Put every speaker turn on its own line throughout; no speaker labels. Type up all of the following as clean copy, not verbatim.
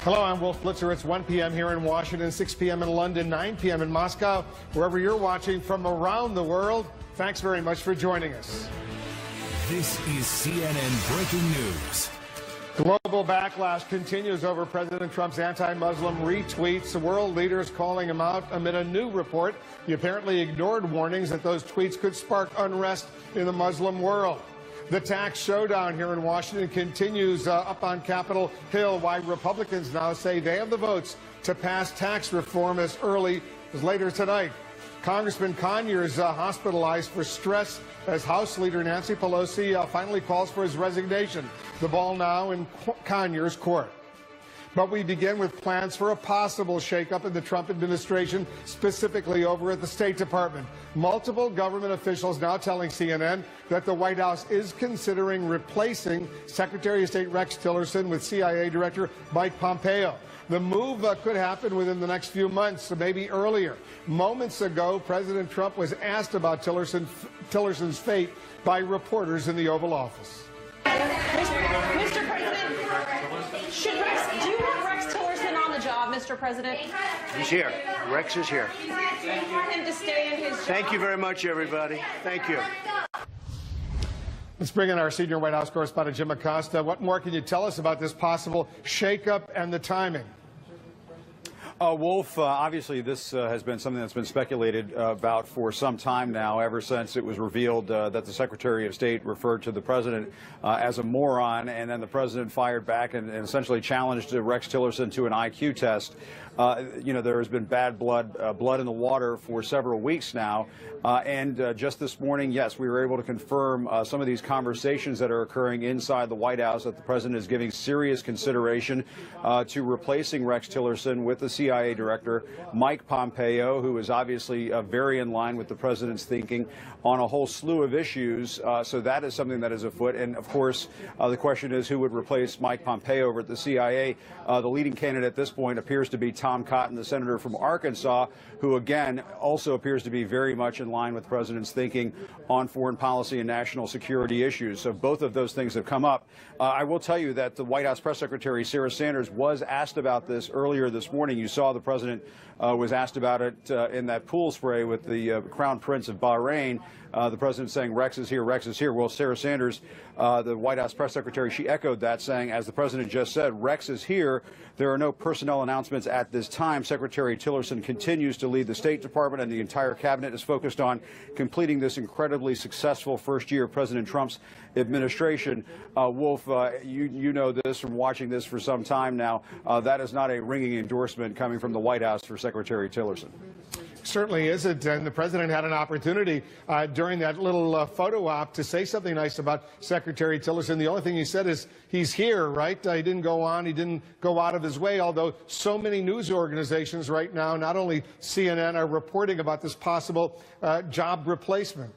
Hello, I'm Wolf Blitzer. It's 1 p.m. here in Washington, 6 p.m. in London, 9 p.m. in Moscow. Wherever you're watching from around the world, thanks very much for joining us.
This is CNN Breaking News.
Global backlash continues over President Trump's anti-Muslim retweets. The world leaders calling him out amid a new report. He apparently ignored warnings that those tweets could spark unrest in the Muslim world. The tax showdown here in Washington continues up on Capitol Hill, why Republicans now say they have the votes to pass tax reform as early as later tonight. Congressman Conyers hospitalized for stress as House Leader Nancy Pelosi finally calls for his resignation. The ball now in Conyers' court. But we begin with plans for a possible shakeup in the Trump administration, specifically over at the State Department. Multiple government officials now telling CNN that the White House is considering replacing Secretary of State Rex Tillerson with CIA Director Mike Pompeo. The move could happen within the next few months, maybe earlier. Moments ago, President Trump was asked about Tillerson's fate by reporters in the Oval Office.
Mr. President, do you want Rex Tillerson on the job, Mr. President?
He's here. Rex is here.
Do you want him to stay in his job?
Thank you very much, everybody. Thank you.
Let's bring in our senior White House correspondent, Jim Acosta. What more can you tell us about this possible shakeup and the timing?
Wolf, obviously this has been something that's been speculated about for some time now, ever since it was revealed that the Secretary of State referred to the president as a moron, and then the president fired back and essentially challenged Rex Tillerson to an IQ test. You know, there has been bad blood in the water for several weeks now, and just this morning, yes, we were able to confirm some of these conversations that are occurring inside the White House, that the president is giving serious consideration to replacing Rex Tillerson with the CIA Director Mike Pompeo, who is obviously very in line with the president's thinking on a whole slew of issues. So that is something that is afoot. And of course, the question is who would replace Mike Pompeo over at the CIA. The leading candidate at this point appears to be Tom Cotton, the senator from Arkansas, who again also appears to be very much in line with the president's thinking on foreign policy and national security issues. So both of those things have come up. I will tell you that the White House press secretary Sarah Sanders was asked about this earlier this morning. You saw the president was asked about it in that pool spray with the Crown Prince of Bahrain. The president saying Rex is here, Rex is here. Well, Sarah Sanders, the White House press secretary, she echoed that, saying, as the president just said, Rex is here. There are no personnel announcements at this time. Secretary Tillerson continues to lead the State Department, and the entire cabinet is focused on completing this incredibly successful first year of President Trump's administration. Wolf, you know this from watching this for some time now. That is not a ringing endorsement coming from the White House for Secretary Tillerson.
Certainly isn't, and the president had an opportunity during that little photo op to say something nice about Secretary Tillerson. The only thing he said is he's here, right? He didn't go on, he didn't go out of his way, although so many news organizations right now, not only CNN, are reporting about this possible job replacement.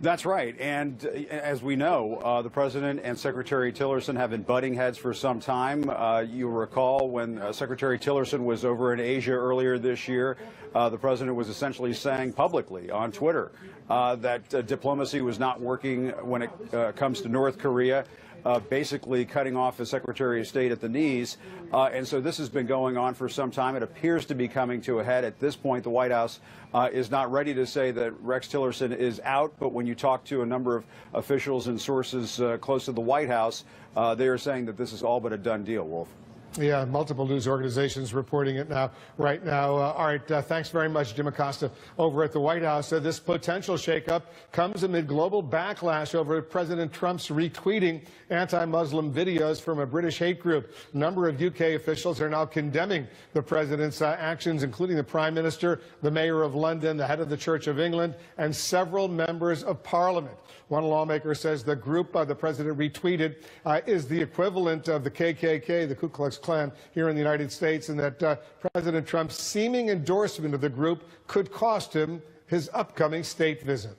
That's right. And as we know, the president and Secretary Tillerson have been butting heads for some time. You'll recall when Secretary Tillerson was over in Asia earlier this year, the president was essentially saying publicly on Twitter that diplomacy was not working when it comes to North Korea. Basically cutting off the Secretary of State at the knees. And so this has been going on for some time. It appears to be coming to a head. At this point, the White House is not ready to say that Rex Tillerson is out. But when you talk to a number of officials and sources close to the White House, they are saying that this is all but a done deal, Wolf.
Yeah, multiple news organizations reporting it right now. All right, thanks very much, Jim Acosta, over at the White House. This potential shakeup comes amid global backlash over President Trump's retweeting anti-Muslim videos from a British hate group. A number of UK officials are now condemning the president's actions, including the Prime Minister, the Mayor of London, the head of the Church of England, and several members of Parliament. One lawmaker says the group the president retweeted is the equivalent of the KKK, the Ku Klux Klan, here in the United States, and that President Trump's seeming endorsement of the group could cost him his upcoming state visit.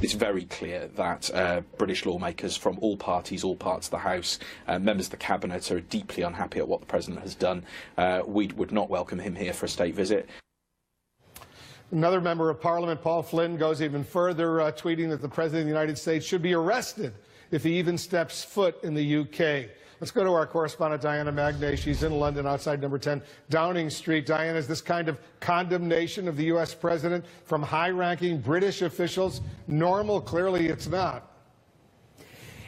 It's very clear that British lawmakers from all parties, all parts of the House, members of the Cabinet are deeply unhappy at what the President has done. We would not welcome him here for a state visit.
Another member of Parliament, Paul Flynn, goes even further, tweeting that the President of the United States should be arrested if he even steps foot in the UK. Let's go to our correspondent, Diana Magnay. She's in London outside number 10 Downing Street. Diana, is this kind of condemnation of the U.S. president from high-ranking British officials normal? Clearly it's not.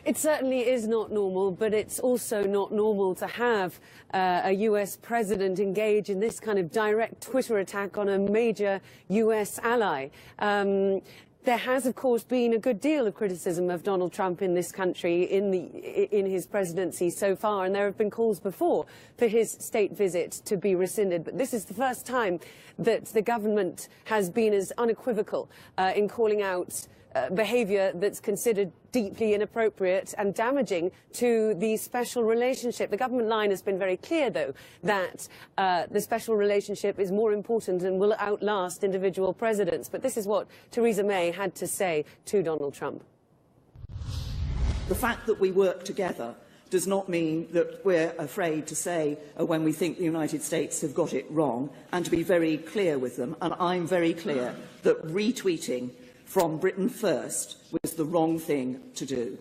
It certainly is not normal, but it's also not normal to have a U.S. president engage in this kind of direct Twitter attack on a major U.S. ally. There has, of course, been a good deal of criticism of Donald Trump in this country in his presidency so far, and there have been calls before for his state visit to be rescinded. But this is the first time that the government has been as unequivocal in calling out behaviour that's considered deeply inappropriate and damaging to the special relationship. The government line has been very clear, though, that the special relationship is more important and will outlast individual presidents. But this is what Theresa May had to say to Donald Trump.
The fact that we work together does not mean that we're afraid to say when we think the United States have got it wrong, and to be very clear with them. And I'm very clear that retweeting from Britain First was the wrong thing to do.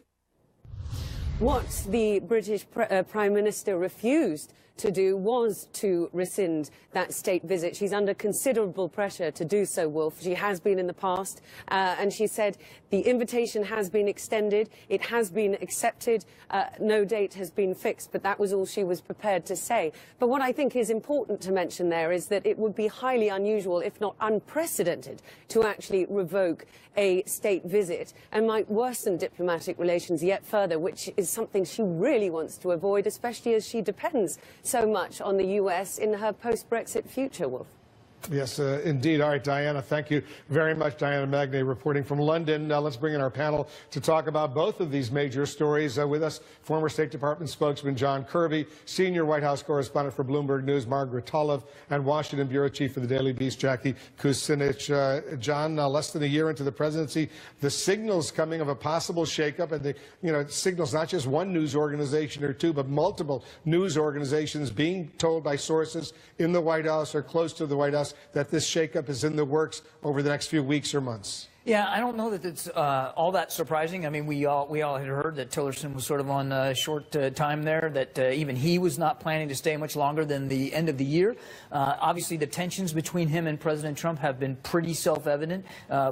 What the British Prime Minister refused to do was to rescind that state visit. She's under considerable pressure to do so, Wolf. She has been in the past, and she said the invitation has been extended, it has been accepted, no date has been fixed, but that was all she was prepared to say. But what I think is important to mention there is that it would be highly unusual, if not unprecedented, to actually revoke a state visit and might worsen diplomatic relations yet further, which is something she really wants to avoid, especially as she depends so much on the U.S. in her post-Brexit future, Wolf.
Yes, indeed. All right, Diana, thank you very much. Diana Magnay reporting from London. Now let's bring in our panel to talk about both of these major stories. With us, former State Department spokesman John Kirby, senior White House correspondent for Bloomberg News Margaret Tolow, and Washington bureau chief for the Daily Beast Jackie Kucinich. John, less than a year into the presidency, the signals coming of a possible shakeup, and it signals not just one news organization or two, but multiple news organizations being told by sources in the White House or close to the White House that this shakeup is in the works over the next few weeks or months.
Yeah, I don't know that it's all that surprising. I mean, we all had heard that Tillerson was sort of on a short time there, that even he was not planning to stay much longer than the end of the year. Obviously, the tensions between him and President Trump have been pretty self-evident,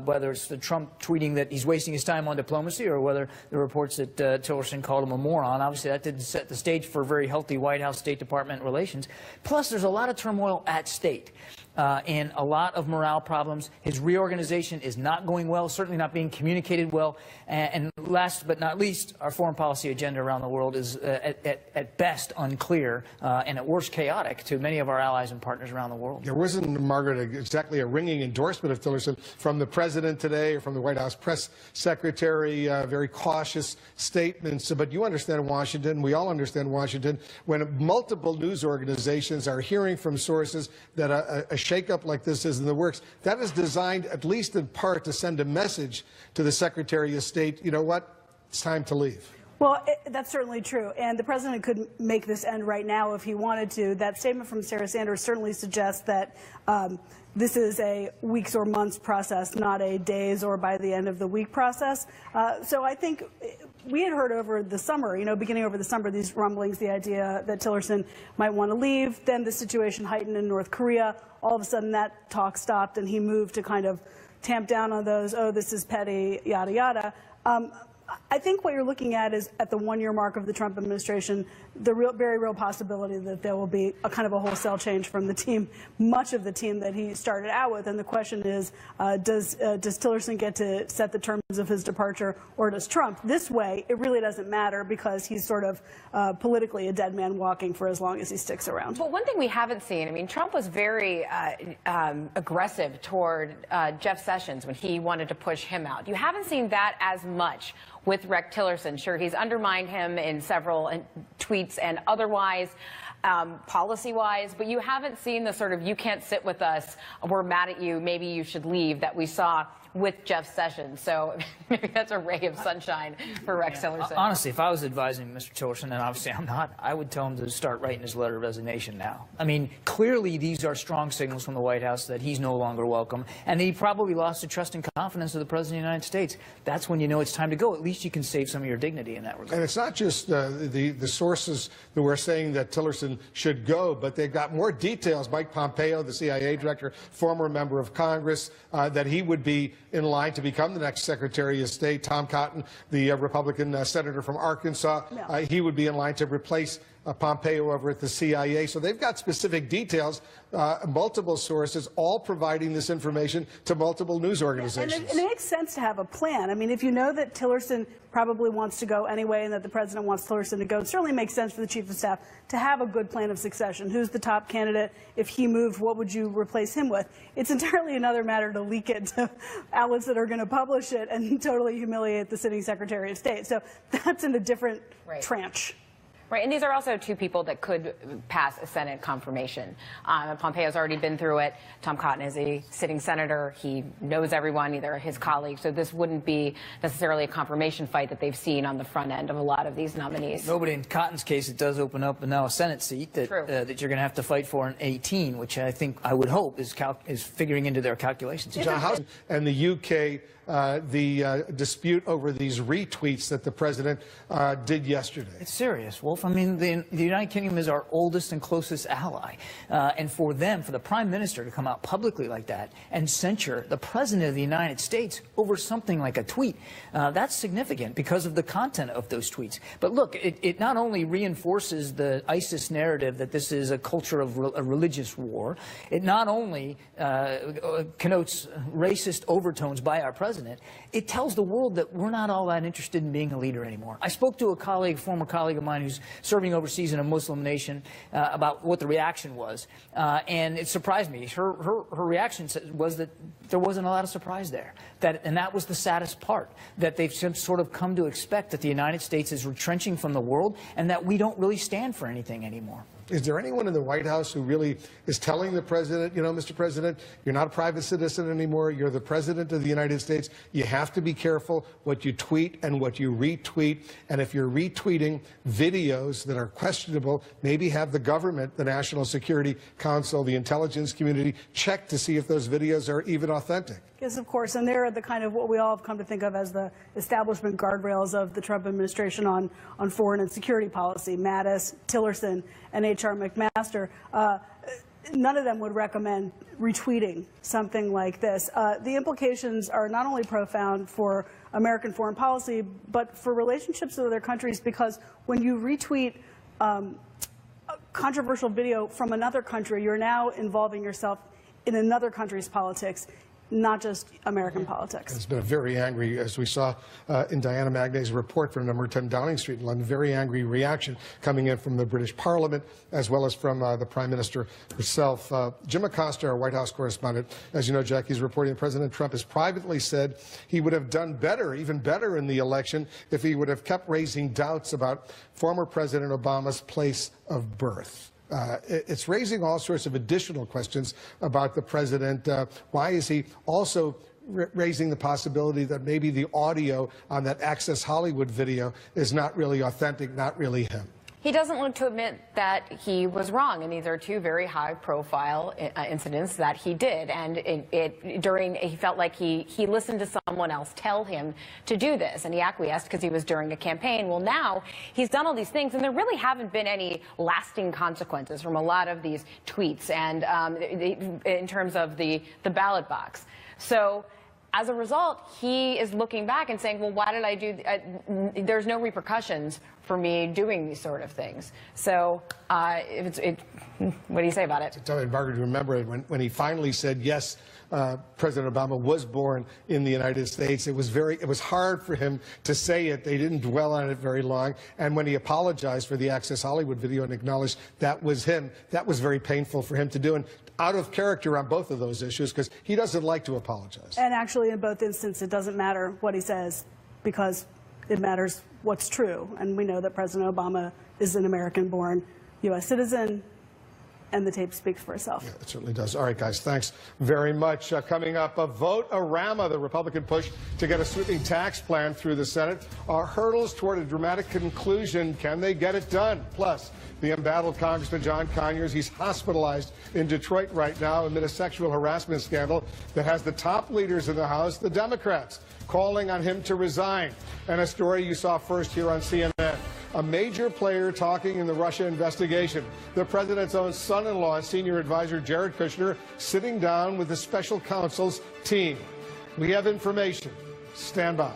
whether it's the Trump tweeting that he's wasting his time on diplomacy or whether the reports that Tillerson called him a moron. Obviously, that didn't set the stage for very healthy White House State Department relations. Plus, there's a lot of turmoil at stake. And a lot of morale problems. His reorganization is not going well, certainly not being communicated well. And last but not least, our foreign policy agenda around the world is at best unclear and at worst chaotic to many of our allies and partners around the world.
There wasn't, Margaret, exactly a ringing endorsement of Tillerson from the president today or from the White House press secretary, very cautious statements. But you understand Washington, we all understand Washington, when multiple news organizations are hearing from sources that a shakeup like this is in the works, that is designed, at least in part, to send a message to the Secretary of State, you know what, it's time to leave.
Well, that's certainly true, and the president could make this end right now if he wanted to. That statement from Sarah Sanders certainly suggests that this is a weeks or months process, not a days or by the end of the week process. So I think we had heard over the summer, beginning over the summer, these rumblings, the idea that Tillerson might want to leave. Then the situation heightened in North Korea. All of a sudden that talk stopped and he moved to kind of tamp down on those, oh, this is petty, yada, yada. I think what you're looking at is, at the one-year mark of the Trump administration, the very real possibility that there will be a kind of a wholesale change from the team, much of the team that he started out with. And the question is, does Tillerson get to set the terms of his departure, or does Trump? This way, it really doesn't matter because he's sort of politically a dead man walking for as long as he sticks around.
But one thing we haven't seen, I mean, Trump was very aggressive toward Jeff Sessions when he wanted to push him out. You haven't seen that as much with Rex Tillerson. Sure, he's undermined him in several tweets and otherwise. policy-wise, but you haven't seen the sort of "you can't sit with us, we're mad at you, maybe you should leave" that we saw with Jeff Sessions. So maybe that's a ray of sunshine for Rex Tillerson.
Honestly, if I was advising Mr. Tillerson, and obviously I'm not, I would tell him to start writing his letter of resignation now. I mean, clearly these are strong signals from the White House that he's no longer welcome, and he probably lost the trust and confidence of the President of the United States. That's when you know it's time to go. At least you can save some of your dignity in that regard.
And it's not just the sources that were saying that Tillerson should go, but they've got more details. Mike Pompeo, the CIA director, former member of Congress, that he would be in line to become the next Secretary of State. Tom Cotton, the Republican senator from Arkansas, he would be in line to replace Pompeo over at the CIA. So they've got specific details, multiple sources, all providing this information to multiple news organizations.
And it makes sense to have a plan. I mean, if you know that Tillerson probably wants to go anyway and that the president wants Tillerson to go, it certainly makes sense for the chief of staff to have a good plan of succession. Who's the top candidate? If he moved, what would you replace him with? It's entirely another matter to leak it to outlets that are going to publish it and totally humiliate the sitting Secretary of State. So that's in a different tranche.
Right, and these are also two people that could pass a Senate confirmation. Pompeo's already been through it. Tom Cotton is a sitting senator. He knows everyone, either his colleagues. So this wouldn't be necessarily a confirmation fight that they've seen on the front end of a lot of these nominees.
Nobody in Cotton's case, it does open up now a Senate seat that that you're going to have to fight for in 2018, which I would hope is figuring into their calculations.
And the UK, the dispute over these retweets that the president did yesterday.
It's serious, Wolf. I mean, the United Kingdom is our oldest and closest ally. And for the Prime Minister to come out publicly like that and censure the President of the United States over something like a tweet, that's significant because of the content of those tweets. But look, it not only reinforces the ISIS narrative that this is a culture of a religious war, it not only connotes racist overtones by our president, it tells the world that we're not all that interested in being a leader anymore. I spoke to a colleague, former colleague of mine who's serving overseas in a Muslim nation about what the reaction was, and it surprised me. Her reaction was that there wasn't a lot of surprise there, and that was the saddest part, that they've sort of come to expect that the United States is retrenching from the world and that we don't really stand for anything anymore.
Is there anyone in the White House who really is telling the president, you know, Mr. President, you're not a private citizen anymore, you're the president of the United States, you have to be careful what you tweet and what you retweet, and if you're retweeting videos that are questionable, maybe have the government, the National Security Council, the intelligence community, check to see if those videos are even authentic?
Yes, of course, and they're the kind of what we all have come to think of as the establishment guardrails of the Trump administration on foreign and security policy. Mattis, Tillerson, and H.R. McMaster. None of them would recommend retweeting something like this. The implications are not only profound for American foreign policy, but for relationships with other countries, because when you retweet a controversial video from another country, you're now involving yourself in another country's politics, not just American politics.
It's been a very angry, as we saw in Diana Magnay's report from number 10 Downing Street in London, very angry reaction coming in from the British Parliament as well as from the Prime Minister herself. Jim Acosta, our White House correspondent, as you know, Jackie's reporting President Trump has privately said he would have done better, even better in the election if he would have kept raising doubts about former President Obama's place of birth. It's raising all sorts of additional questions about the president. Why is he also raising the possibility that maybe the audio on that Access Hollywood video is not really authentic, not really him?
He doesn't want to admit that he was wrong, and these are two very high-profile incidents that he did. And he felt like he listened to someone else tell him to do this, and he acquiesced because he was during a campaign. Well, now he's done all these things, and there really haven't been any lasting consequences from a lot of these tweets, and in terms of the ballot box. So, as a result, he is looking back and saying, well, why did I do there's no repercussions for me doing these sort of things. So what do you say about it?
Tell me, Margaret, remember when he finally said, yes, President Obama was born in the United States. It was hard for him to say it. They didn't dwell on it very long. And when he apologized for the Access Hollywood video and acknowledged that was him, that was very painful for him to do. And out of character on both of those issues, because he doesn't like to apologize.
And actually, in both instances, it doesn't matter what he says, because it matters what's true. And we know that President Obama is an American-born U.S. citizen, and the tape speaks for itself.
Yeah, it certainly does. All right, guys, thanks very much. Coming up, a vote-a-rama, the Republican push to get a sweeping tax plan through the Senate. Hurdles toward a dramatic conclusion. Can they get it done? Plus, the embattled Congressman John Conyers, he's hospitalized in Detroit right now amid a sexual harassment scandal that has the top leaders in the House, the Democrats, calling on him to resign. And a story you saw first here on CNN. A major player talking in the Russia investigation. The president's own son-in-law, senior advisor Jared Kushner, sitting down with the special counsel's team. We have information. Stand by.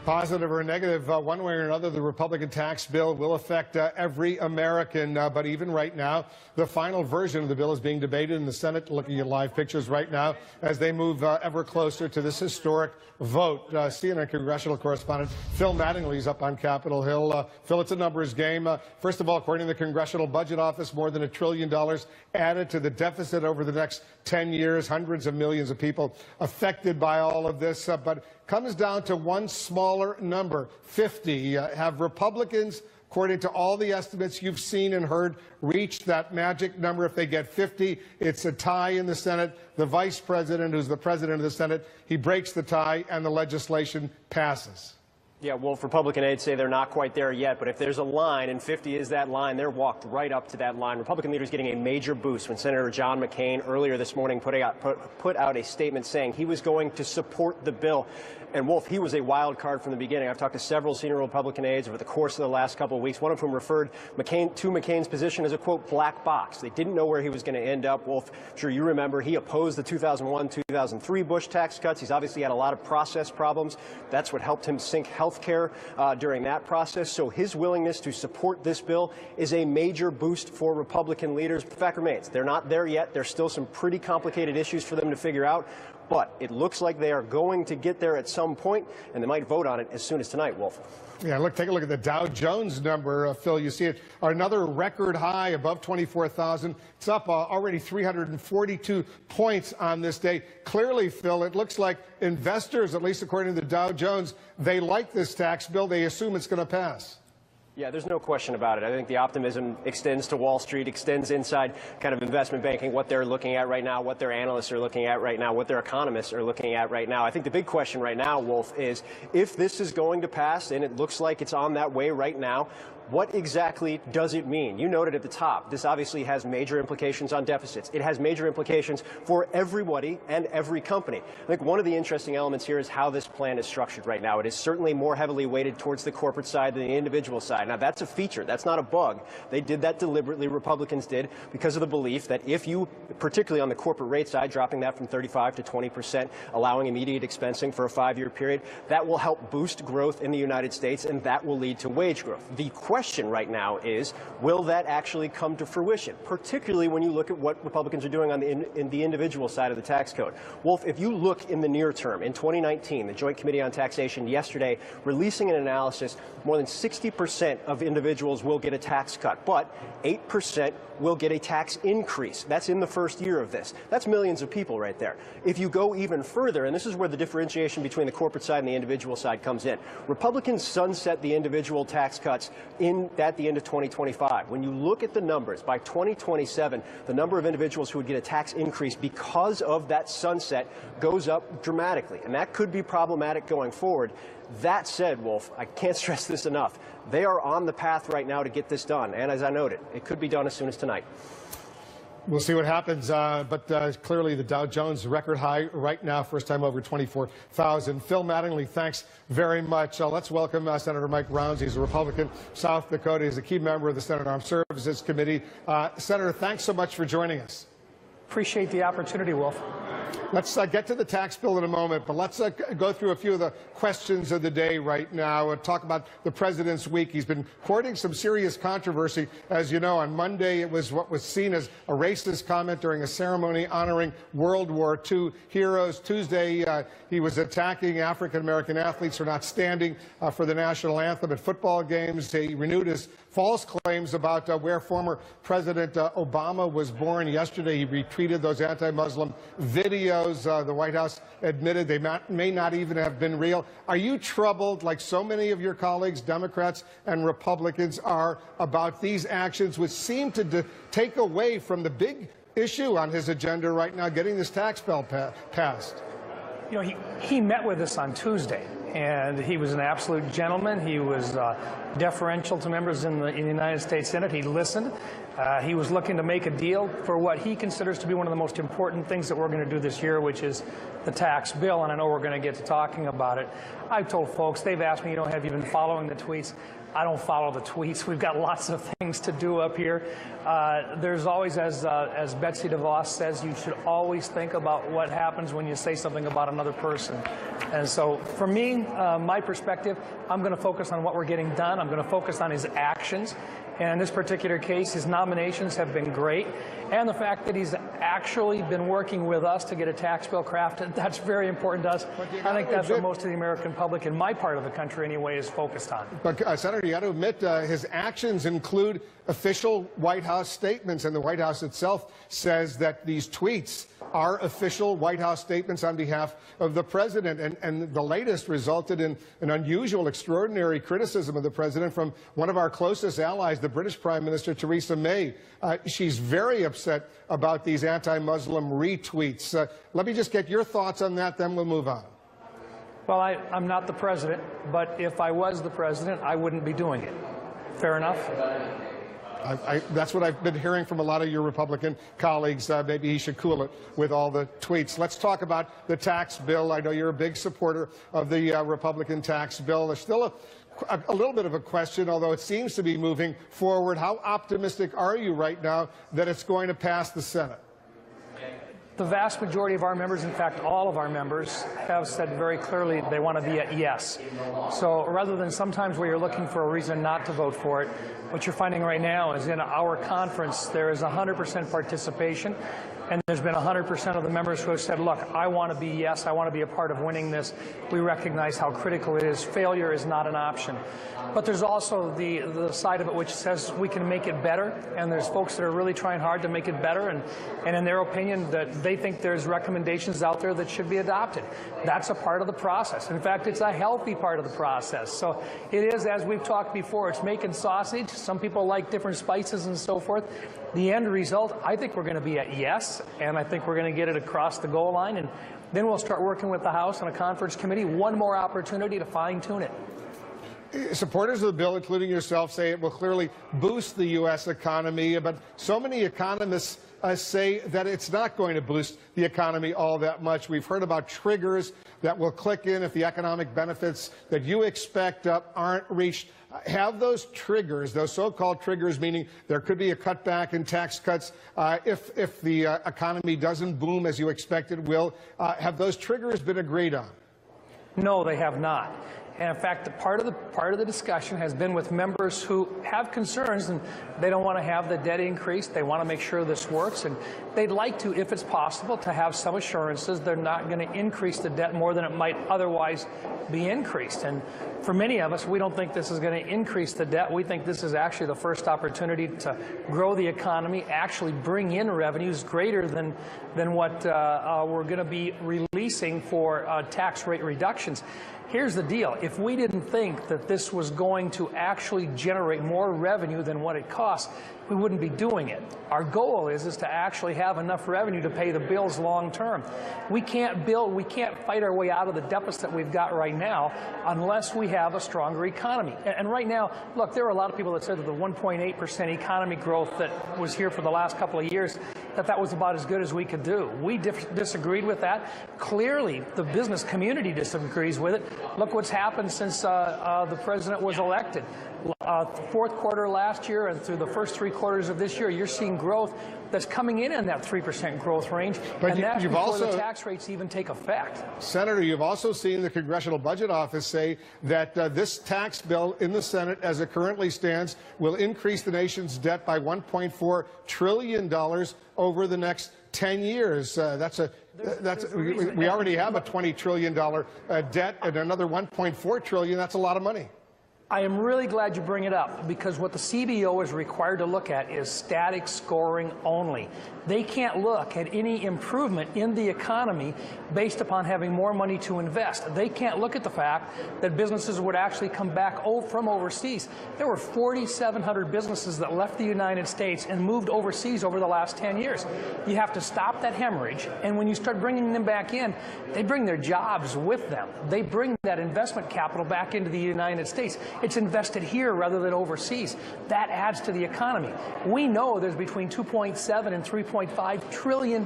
Positive or negative, one way or another, the Republican tax bill will affect every American. But even right now, the final version of the bill is being debated in the Senate. Looking at live pictures right now as they move ever closer to this historic vote. CNN congressional correspondent Phil Mattingly is up on Capitol Hill. Phil, it's a numbers game. First of all, according to the Congressional Budget Office, more than $1 trillion added to the deficit over the next 10 years. Hundreds of millions of people affected by all of this. But comes down to one smaller number, 50. Have Republicans, according to all the estimates you've seen and heard, reached that magic number? If they get 50, it's a tie in the Senate. The vice president, who's the president of the Senate, he breaks the tie and the legislation passes.
Yeah, Wolf, Republican aides say they're not quite there yet, but if there's a line, and 50 is that line, they're walked right up to that line. Republican leaders getting a major boost when Senator John McCain earlier this morning put out a statement saying he was going to support the bill. And, Wolf, he was a wild card from the beginning. I've talked to several senior Republican aides over the course of the last couple of weeks, one of whom referred to McCain's position as a, quote, black box. They didn't know where he was going to end up. Wolf, I'm sure you remember, he opposed the 2001-2003 Bush tax cuts. He's obviously had a lot of process problems. That's what helped him sink health care during that process. So his willingness to support this bill is a major boost for Republican leaders. But the fact remains, they're not there yet. There's still some pretty complicated issues for them to figure out. But it looks like they are going to get there at some point, and they might vote on it as soon as tonight, Wolf.
Yeah, look, take a look at the Dow Jones number, Phil. You see it, another record high above 24,000. It's up already 342 points on this day. Clearly, Phil, it looks like investors, at least according to the Dow Jones, they like this tax bill. They assume it's going to pass.
Yeah, there's no question about it. I think the optimism extends to Wall Street, extends inside kind of investment banking, what they're looking at right now, what their analysts are looking at right now, what their economists are looking at right now. I think the big question right now, Wolf, is if this is going to pass, and it looks like it's on that way right now, what exactly does it mean? You noted at the top, this obviously has major implications on deficits. It has major implications for everybody and every company. I think one of the interesting elements here is how this plan is structured right now. It is certainly more heavily weighted towards the corporate side than the individual side. Now, that's a feature. That's not a bug. They did that deliberately. Republicans did because of the belief that if you, particularly on the corporate rate side, dropping that from 35 to 20%, allowing immediate expensing for a 5-year period, that will help boost growth in the United States, and that will lead to wage growth. The question right now is, will that actually come to fruition, particularly when you look at what Republicans are doing on in the individual side of the tax code? Wolf, if you look in the near term, in 2019, the Joint Committee on Taxation yesterday releasing an analysis, more than 60% of individuals will get a tax cut, but 8% will get a tax increase. That's in the first year of this. That's millions of people right there. If you go even further, and this is where the differentiation between the corporate side and the individual side comes in, Republicans sunset the individual tax cuts at the end of 2025. When you look at the numbers, by 2027, the number of individuals who would get a tax increase because of that sunset goes up dramatically, and that could be problematic going forward. That said, Wolf, I can't stress this enough. They are on the path right now to get this done, and as I noted, it could be done as soon as tonight.
We'll see what happens, but clearly the Dow Jones record high right now, first time over 24,000. Phil Mattingly, thanks very much. Let's welcome Senator Mike Rounds. He's a Republican, South Dakota. He's a key member of the Senate Armed Services Committee. Senator, thanks so much for joining us.
Appreciate the opportunity, Wolf.
Let's get to the tax bill in a moment, but let's go through a few of the questions of the day right now and talk about the president's week. He's been courting some serious controversy. As you know, on Monday, it was what was seen as a racist comment during a ceremony honoring World War II heroes. Tuesday, he was attacking African-American athletes for not standing for the national anthem at football games. He renewed his false claims about where former President Obama was born. Yesterday, he retweeted those anti-Muslim videos videos the White House admitted they may not even have been real. Are you troubled, like so many of your colleagues, Democrats and Republicans, are about these actions, which seem to take away from the big issue on his agenda right now, getting this tax bill passed?
You know, he met with us on Tuesday, and he was an absolute gentleman. He was deferential to members in the United States Senate. He listened. He was looking to make a deal for what he considers to be one of the most important things that we're going to do this year, which is the tax bill, and I know we're going to get to talking about it. I've told folks, they've asked me, you know, have you been following the tweets? I don't follow the tweets. We've got lots of things to do up here. There's always, as Betsy DeVos says, you should always think about what happens when you say something about another person. And so for me, my perspective, I'm going to focus on what we're getting done. I'm going to focus on his actions. And in this particular case, his nominations have been great. And the fact that he's actually been working with us to get a tax bill crafted, that's very important to us. I think that's what most of the American public, in my part of the country anyway, is focused on.
But, Senator, you got to admit his actions include official White House statements, and the White House itself says that these tweets are official White House statements on behalf of the president. And the latest resulted in an unusual, extraordinary criticism of the president from one of our closest allies, the British Prime Minister, Theresa May. She's very upset about these anti-Muslim retweets. Let me just get your thoughts on that, then we'll move on.
Well, I'm not the president, but if I was the president, I wouldn't be doing it. Fair enough?
That's what I've been hearing from a lot of your Republican colleagues. Maybe he should cool it with all the tweets. Let's talk about the tax bill. I know you're a big supporter of the Republican tax bill. There's still a little bit of a question, although it seems to be moving forward. How optimistic are you right now that it's going to pass the Senate?
The vast majority of our members, in fact, all of our members, have said very clearly they want to be at yes. So rather than sometimes where you're looking for a reason not to vote for it, what you're finding right now is in our conference there is 100% participation, and there's been 100% of the members who have said, look, I want to be yes, I want to be a part of winning this. We recognize how critical it is. Failure is not an option. But there's also the side of it which says we can make it better, and there's folks that are really trying hard to make it better, and in their opinion that they think there's recommendations out there that should be adopted. That's a part of the process. In fact, it's a healthy part of the process. So it is, as we've talked before, it's making sausage. Some people like different spices and so forth. The end result, I think we're going to be at yes, and I think we're going to get it across the goal line, and then we'll start working with the House and a conference committee. One more opportunity to fine-tune it.
Supporters of the bill, including yourself, say it will clearly boost the U.S. economy, but so many economists say that it's not going to boost the economy all that much. We've heard about triggers that will click in if the economic benefits that you expect aren't reached. Have those triggers, those so-called triggers, meaning there could be a cutback in tax cuts if the economy doesn't boom as you expect it will, have those triggers been agreed on?
No, they have not. And in fact, part of the discussion has been with members who have concerns, and they don't want to have the debt increase. They want to make sure this works, and they'd like to, if it's possible, to have some assurances they're not going to increase the debt more than it might otherwise be increased. And for many of us, we don't think this is going to increase the debt. We think this is actually the first opportunity to grow the economy, actually bring in revenues greater than what we're going to be releasing for tax rate reductions. Here's the deal. If we didn't think that this was going to actually generate more revenue than what it costs, we wouldn't be doing it. Our goal is to actually have enough revenue to pay the bills long term. We can't fight our way out of the deficit we've got right now unless we have a stronger economy. And right now, look, there are a lot of people that said that the 1.8% economy growth that was here for the last couple of years, that was about as good as we could do. We disagreed with that. Clearly, the business community disagrees with it. Look what's happened since the president was elected. Fourth quarter last year and through the first 3 quarters of this year, you're seeing growth that's coming in that 3% growth range, and that's before the tax rates even take effect.
Senator, you've also seen the Congressional Budget Office say that this tax bill in the Senate, as it currently stands, will increase the nation's debt by $1.4 trillion over the next 10 years. We already have a $20 trillion debt, and another $1.4 trillion. That's a lot of money.
I am really glad you bring it up, because what the CBO is required to look at is static scoring only. They can't look at any improvement in the economy based upon having more money to invest. They can't look at the fact that businesses would actually come back from overseas. There were 4,700 businesses that left the United States and moved overseas over the last 10 years. You have to stop that hemorrhage, and when you start bringing them back in, they bring their jobs with them. They bring that investment capital back into the United States. It's invested here rather than overseas. That adds to the economy. We know there's between $2.7 and $3.5 trillion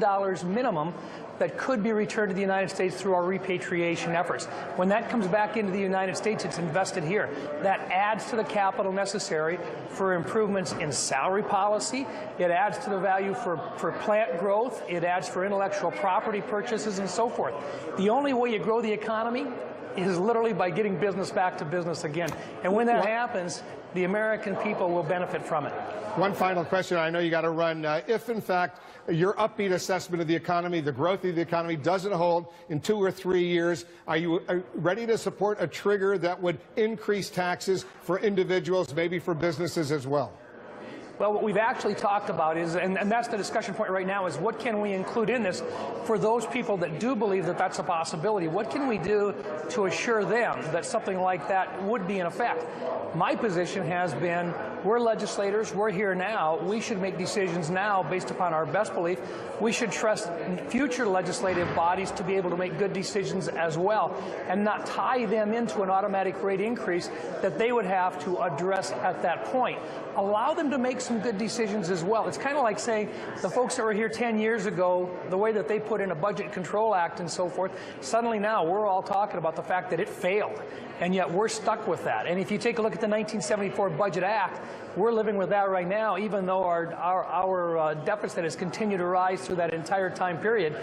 minimum that could be returned to the United States through our repatriation efforts. When that comes back into the United States, it's invested here. That adds to the capital necessary for improvements in salary policy. It adds to the value for plant growth. It adds for intellectual property purchases and so forth. The only way you grow the economy is literally by getting business back to business again. And when that happens, the American people will benefit from it.
One final question. I know you got to run. If, in fact, your upbeat assessment of the economy, the growth of the economy, doesn't hold in 2 or 3 years, are you ready to support a trigger that would increase taxes for individuals, maybe for businesses as well?
Well, what we've actually talked about is, and that's the discussion point right now, is what can we include in this for those people that do believe that that's a possibility? What can we do to assure them that something like that would be in effect? My position has been, we're legislators, we're here now, we should make decisions now based upon our best belief. We should trust future legislative bodies to be able to make good decisions as well, and not tie them into an automatic rate increase that they would have to address at that point. Allow them to make some good decisions as well. It's kind of like saying the folks that were here 10 years ago, the way that they put in a Budget Control Act and so forth, suddenly now we're all talking about the fact that it failed, and yet we're stuck with that. And if you take a look at the 1974 Budget Act, we're living with that right now, even though our deficit has continued to rise through that entire time period.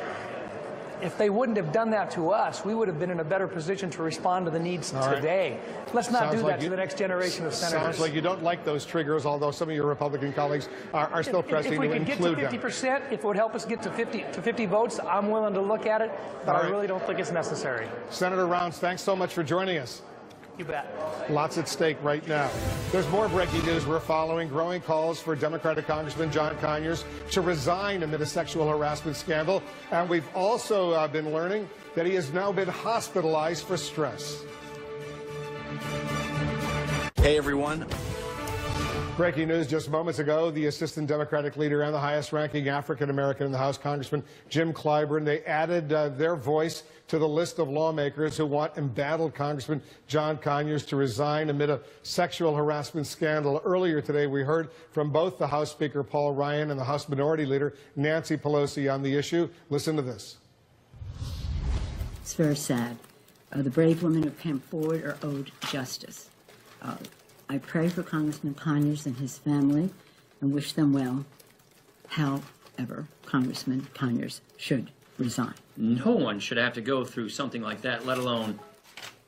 If they wouldn't have done that to us, we would have been in a better position to respond to the needs today. Let's not do that to the next generation of senators.
Sounds like you don't like those triggers, although some of your Republican colleagues are still pressing to include them.
If we could get to 50%, if it would help us get to 50 votes, I'm willing to look at it, but I really don't think it's necessary.
Senator Rounds, thanks so much for joining us.
You bet.
Lots at stake right now. There's more breaking news we're following. Growing calls for Democratic Congressman John Conyers to resign amid a sexual harassment scandal. And we've also been learning that he has now been hospitalized for stress.
Hey, everyone.
Breaking news just moments ago, the assistant Democratic leader and the highest-ranking African-American in the House, Congressman Jim Clyburn, they added their voice to the list of lawmakers who want embattled Congressman John Conyers to resign amid a sexual harassment scandal. Earlier today, we heard from both the House Speaker Paul Ryan and the House Minority Leader Nancy Pelosi on the issue. Listen to this.
It's very sad. The brave women who came forward are owed justice. I pray for Congressman Conyers and his family and wish them well. However, Congressman Conyers should resign.
No one should have to go through something like that, let alone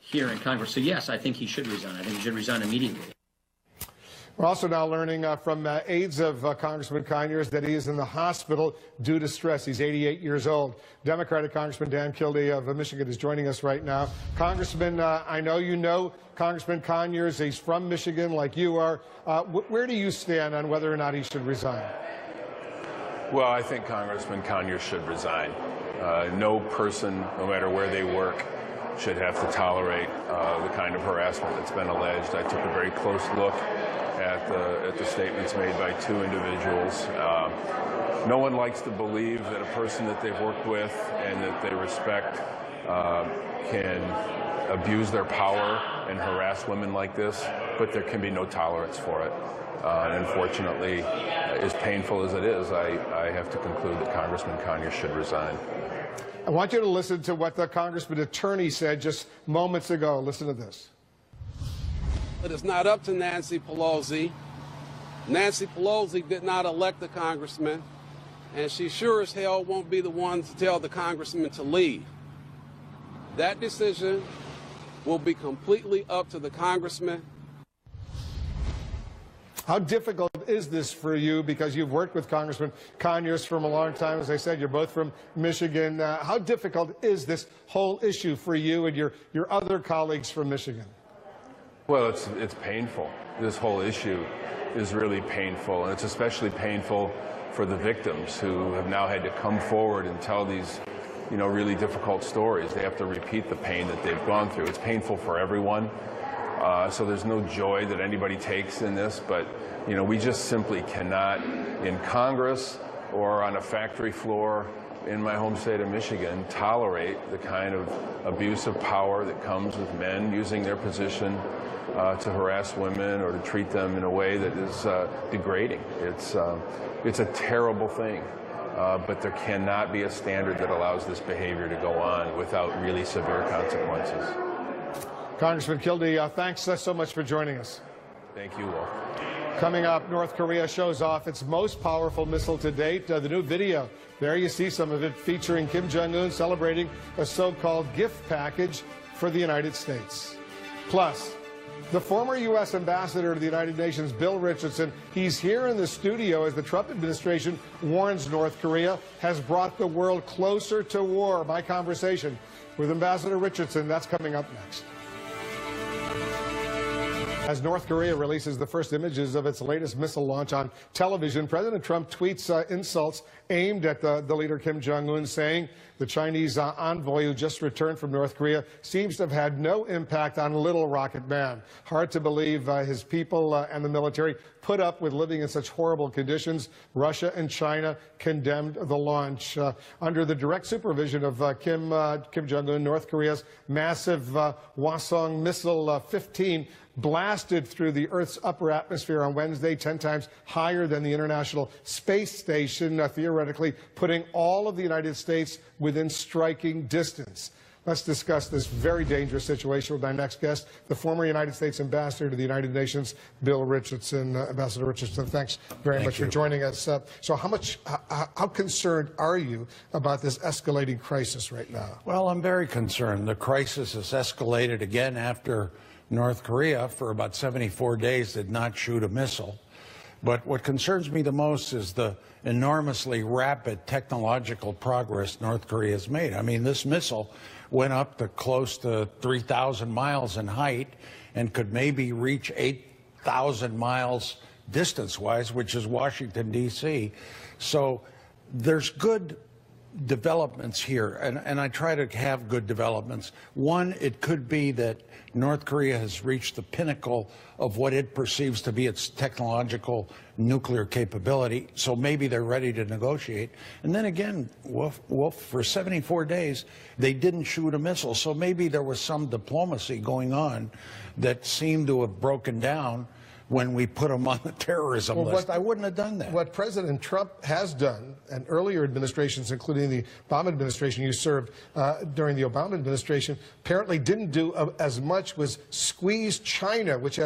here in Congress. So, yes, I think he should resign. I think he should resign immediately.
We're also now learning from aides of Congressman Conyers that he is in the hospital due to stress. He's 88 years old. Democratic Congressman Dan Kildee of Michigan is joining us right now. Congressman, I know you know Congressman Conyers. He's from Michigan like you are. Where do you stand on whether or not he should resign?
Well, I think Congressman Conyers should resign. No person, no matter where they work, should have to tolerate the kind of harassment that's been alleged. I took a very close look at the statements made by two individuals. No one likes to believe that a person that they've worked with and that they respect can abuse their power and harass women like this, but there can be no tolerance for it. And unfortunately, as painful as it is, I have to conclude that Congressman Conyers should resign.
I want you to listen to what the Congressman attorney said just moments ago. Listen to this.
It is not up to Nancy Pelosi. Nancy Pelosi did not elect the congressman, and she sure as hell won't be the one to tell the congressman to leave. That decision will be completely up to the congressman.
How difficult is this for you? Because you've worked with Congressman Conyers for a long time. As I said, you're both from Michigan. How difficult is this whole issue for you and your other colleagues from Michigan?
Well, it's painful. This whole issue is really painful, and it's especially painful for the victims who have now had to come forward and tell these, really difficult stories. They have to repeat the pain that they've gone through. It's painful for everyone. So there's no joy that anybody takes in this, but we just simply cannot, in Congress or on a factory floor in my home state of Michigan, tolerate the kind of abuse of power that comes with men using their position to harass women or to treat them in a way that is degrading. It's a terrible thing, but there cannot be a standard that allows this behavior to go on without really severe consequences.
Congressman Kildee, thanks so much for joining us.
Thank you, Wolf.
Coming up, North Korea shows off its most powerful missile to date. The new video, there you see some of it featuring Kim Jong-un celebrating a so-called gift package for the United States. Plus, the former U.S. ambassador to the United Nations, Bill Richardson, he's here in the studio as the Trump administration warns North Korea has brought the world closer to war. My conversation with Ambassador Richardson, that's coming up next. As North Korea releases the first images of its latest missile launch on television, President Trump tweets insults aimed at the leader Kim Jong-un, saying the Chinese envoy who just returned from North Korea seems to have had no impact on Little Rocket Man. Hard to believe his people and the military put up with living in such horrible conditions. Russia and China condemned the launch. Under the direct supervision of Kim Jong-un, North Korea's massive Hwasong missile 15 blasted through the Earth's upper atmosphere on Wednesday, 10 times higher than the International Space Station, theoretically putting all of the United States within striking distance. Let's discuss this very dangerous situation with my next guest, the former United States ambassador to the United Nations, Bill Richardson. Ambassador Richardson, thanks very much for joining us. So how concerned are you about this escalating crisis right now?
Well, I'm very concerned. The crisis has escalated again after North Korea, for about 74 days, did not shoot a missile. But what concerns me the most is the enormously rapid technological progress North Korea has made. I mean, this missile went up to close to 3,000 miles in height and could maybe reach 8,000 miles distance-wise, which is Washington, D.C. So there's good developments here, and I try to have good developments. One, it could be that North Korea has reached the pinnacle of what it perceives to be its technological nuclear capability, so maybe they're ready to negotiate. And then again, Wolf, for 74 days, they didn't shoot a missile, so maybe there was some diplomacy going on that seemed to have broken down when we put them on the terrorism list. I wouldn't have done that.
What President Trump has done, and earlier administrations, including the Obama administration you served during the Obama administration, apparently didn't do as much, was squeeze China, which